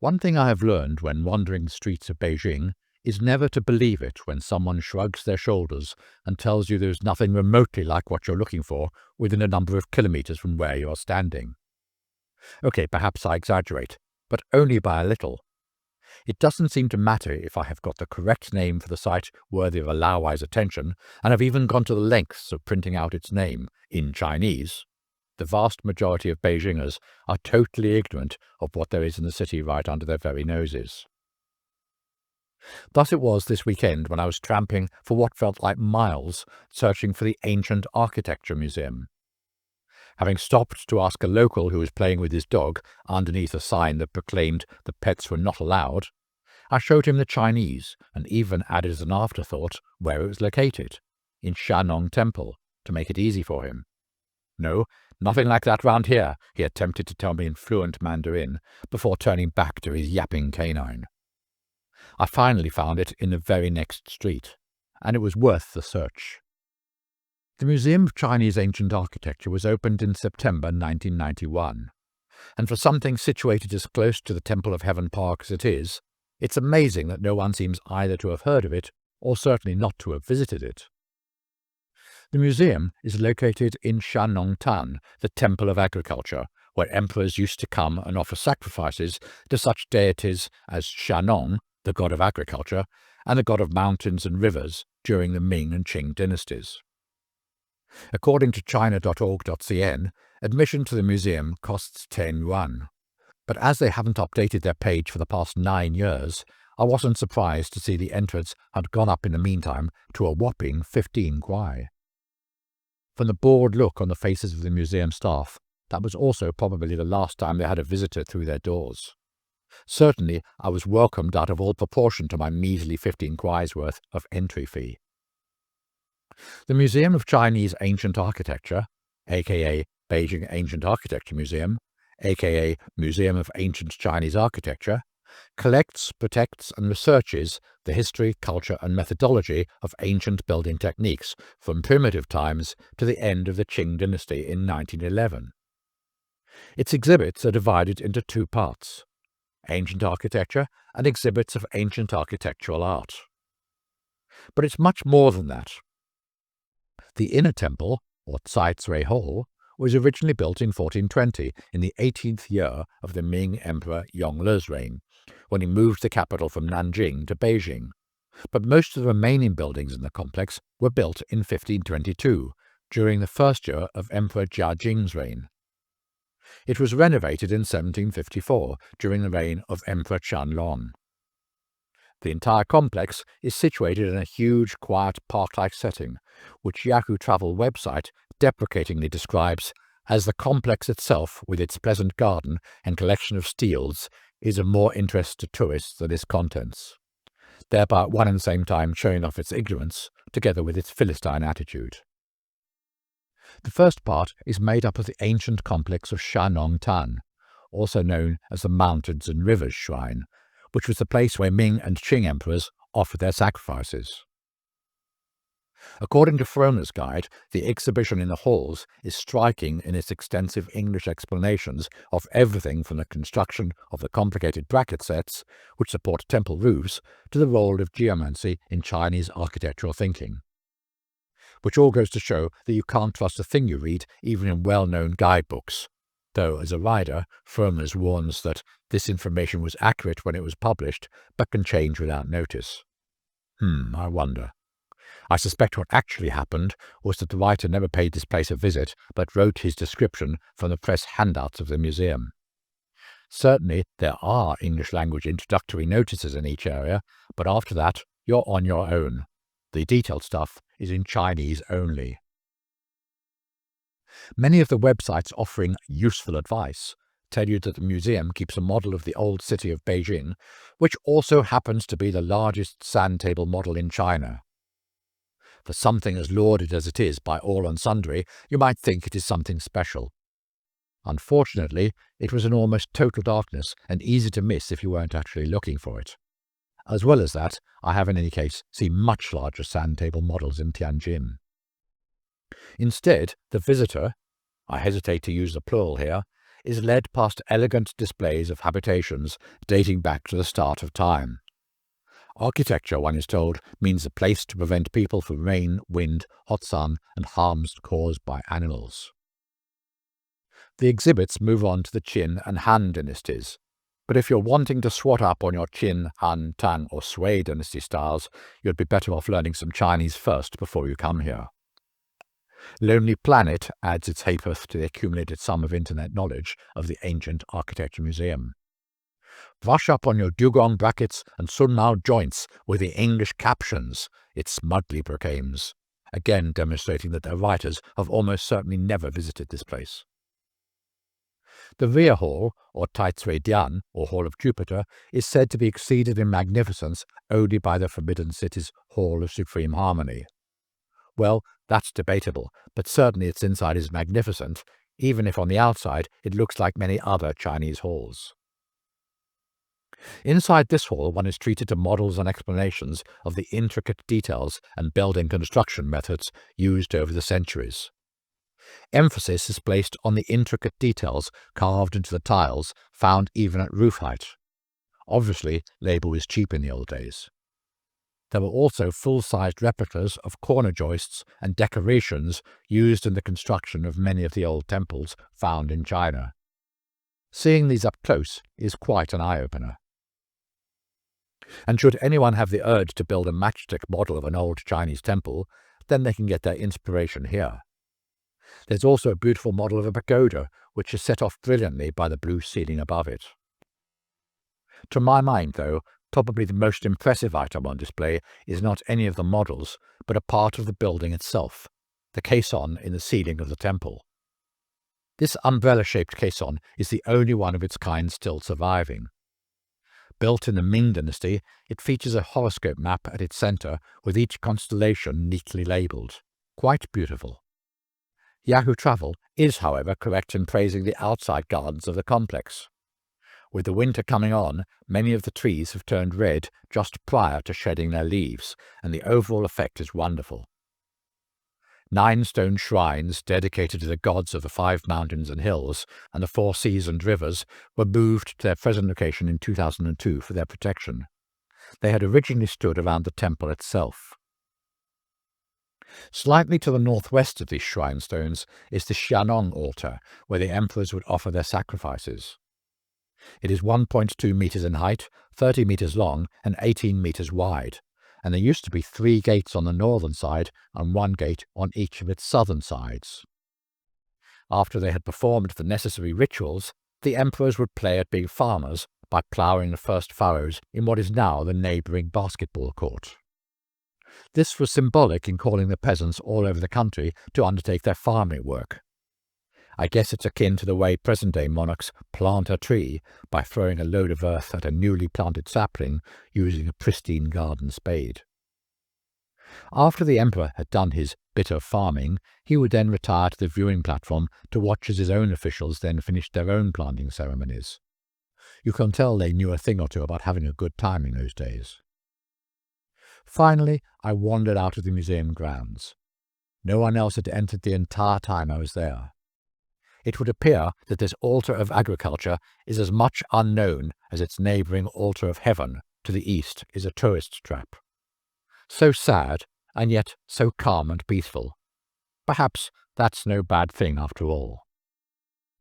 One thing I have learned when wandering the streets of Beijing is never to believe it when someone shrugs their shoulders and tells you there's nothing remotely like what you're looking for within a number of kilometers from where you're standing. Okay, perhaps I exaggerate, but only by a little. It doesn't seem to matter if I have got the correct name for the site worthy of a Laowai's attention, and have even gone to the lengths of printing out its name in Chinese. The vast majority of Beijingers are totally ignorant of what there is in the city right under their very noses. Thus it was this weekend when I was tramping for what felt like miles, searching for the Ancient Architecture Museum. Having stopped to ask a local who was playing with his dog underneath a sign that proclaimed that pets were not allowed, I showed him the Chinese and even added as an afterthought where it was located, in Shanong Temple, to make it easy for him. No, nothing like that round here, he attempted to tell me in fluent Mandarin, before turning back to his yapping canine. I finally found it in the very next street, and it was worth the search. The Museum of Chinese Ancient Architecture was opened in September 1991, and for something situated as close to the Temple of Heaven Park as it is, it's amazing that no one seems either to have heard of it or certainly not to have visited it. The museum is located in Shanongtan, the Temple of Agriculture, where emperors used to come and offer sacrifices to such deities as Shanong, the god of agriculture, and the god of mountains and rivers during the Ming and Qing dynasties. According to china.org.cn, admission to the museum costs 10 yuan. But as they haven't updated their page for the past 9 years, I wasn't surprised to see the entrance had gone up in the meantime to a whopping 15 kuai. From the bored look on the faces of the museum staff, that was also probably the last time they had a visitor through their doors. Certainly, I was welcomed out of all proportion to my measly 15 kuai's worth of entry fee. The Museum of Chinese Ancient Architecture, aka Beijing Ancient Architecture Museum, aka Museum of Ancient Chinese Architecture, collects, protects and researches the history, culture and methodology of ancient building techniques from primitive times to the end of the Qing dynasty in 1911. Its exhibits are divided into 2 parts: ancient architecture and exhibits of ancient architectural art. But it's much more than that. The inner temple, or Tsai Tsui Hall, was originally built in 1420 in the 18th year of the Ming Emperor Yongle's reign, when he moved the capital from Nanjing to Beijing, but most of the remaining buildings in the complex were built in 1522, during the first year of Emperor Jiajing's reign. It was renovated in 1754, during the reign of Emperor Qianlong. The entire complex is situated in a huge, quiet, park-like setting, which Yahoo Travel website deprecatingly describes as the complex itself, with its pleasant garden and collection of steels, is of more interest to tourists than its contents, thereby at one and the same time showing off its ignorance, together with its Philistine attitude. The first part is made up of the ancient complex of Shanongtan, also known as the Mountains and Rivers Shrine, which was the place where Ming and Qing emperors offered their sacrifices. According to Frona's Guide, the exhibition in the halls is striking in its extensive English explanations of everything from the construction of the complicated bracket sets, which support temple roofs, to the role of geomancy in Chinese architectural thinking. Which all goes to show that you can't trust a thing you read even in well-known guidebooks, though as a rider, Frona's warns that this information was accurate when it was published, but can change without notice. I wonder. I suspect what actually happened was that the writer never paid this place a visit, but wrote his description from the press handouts of the museum. Certainly, there are English-language introductory notices in each area, but after that, you're on your own. The detailed stuff is in Chinese only. Many of the websites offering useful advice tell you that the museum keeps a model of the old city of Beijing, which also happens to be the largest sand table model in China. For something as lauded as it is by all and sundry, you might think it is something special. Unfortunately, it was in almost total darkness and easy to miss if you weren't actually looking for it. As well as that, I have in any case seen much larger sand table models in Tianjin. Instead, the visitor, I hesitate to use the plural here, is led past elegant displays of habitations dating back to the start of time. Architecture, one is told, means a place to prevent people from rain, wind, hot sun, and harms caused by animals. The exhibits move on to the Qin and Han dynasties, but if you're wanting to swat up on your Qin, Han, Tang, or Sui dynasty styles, you'd be better off learning some Chinese first before you come here. Lonely Planet adds its ha'porth to the accumulated sum of internet knowledge of the Ancient Architecture Museum. Brush up on your dugong brackets and sun mao joints with the English captions, it smugly proclaims, again demonstrating that their writers have almost certainly never visited this place. The rear hall, or Tai Cui Dian, or Hall of Jupiter, is said to be exceeded in magnificence only by the Forbidden City's Hall of Supreme Harmony. Well, that's debatable, but certainly its inside is magnificent, even if on the outside it looks like many other Chinese halls. Inside this hall one is treated to models and explanations of the intricate details and building construction methods used over the centuries. Emphasis is placed on the intricate details carved into the tiles found even at roof height. Obviously, labour was cheap in the old days. There were also full-sized replicas of corner joists and decorations used in the construction of many of the old temples found in China. Seeing these up close is quite an eye-opener. And should anyone have the urge to build a matchstick model of an old Chinese temple, then they can get their inspiration here. There's also a beautiful model of a pagoda, which is set off brilliantly by the blue ceiling above it. To my mind, though, probably the most impressive item on display is not any of the models, but a part of the building itself, the caisson in the ceiling of the temple. This umbrella-shaped caisson is the only one of its kind still surviving. Built in the Ming dynasty, it features a horoscope map at its centre with each constellation neatly labelled. Quite beautiful. Yahoo Travel is, however, correct in praising the outside gardens of the complex. With the winter coming on, many of the trees have turned red just prior to shedding their leaves, and the overall effect is wonderful. 9 stone shrines dedicated to the gods of the 5 mountains and hills and the 4 seas and rivers were moved to their present location in 2002 for their protection. They had originally stood around the temple itself. Slightly to the northwest of these shrine stones is the Xianong altar, where the emperors would offer their sacrifices. It is 1.2 meters in height, 30 meters long, and 18 meters wide, and there used to be 3 gates on the northern side and 1 gate on each of its southern sides. After they had performed the necessary rituals, the emperors would play at being farmers by ploughing the first furrows in what is now the neighbouring basketball court. This was symbolic in calling the peasants all over the country to undertake their farming work. I guess it's akin to the way present-day monarchs plant a tree by throwing a load of earth at a newly planted sapling using a pristine garden spade. After the emperor had done his bit of farming, he would then retire to the viewing platform to watch as his own officials then finished their own planting ceremonies. You can tell they knew a thing or two about having a good time in those days. Finally, I wandered out of the museum grounds. No one else had entered the entire time I was there. It would appear that this altar of agriculture is as much unknown as its neighbouring altar of heaven to the east is a tourist trap. So sad, and yet so calm and peaceful. Perhaps that's no bad thing after all.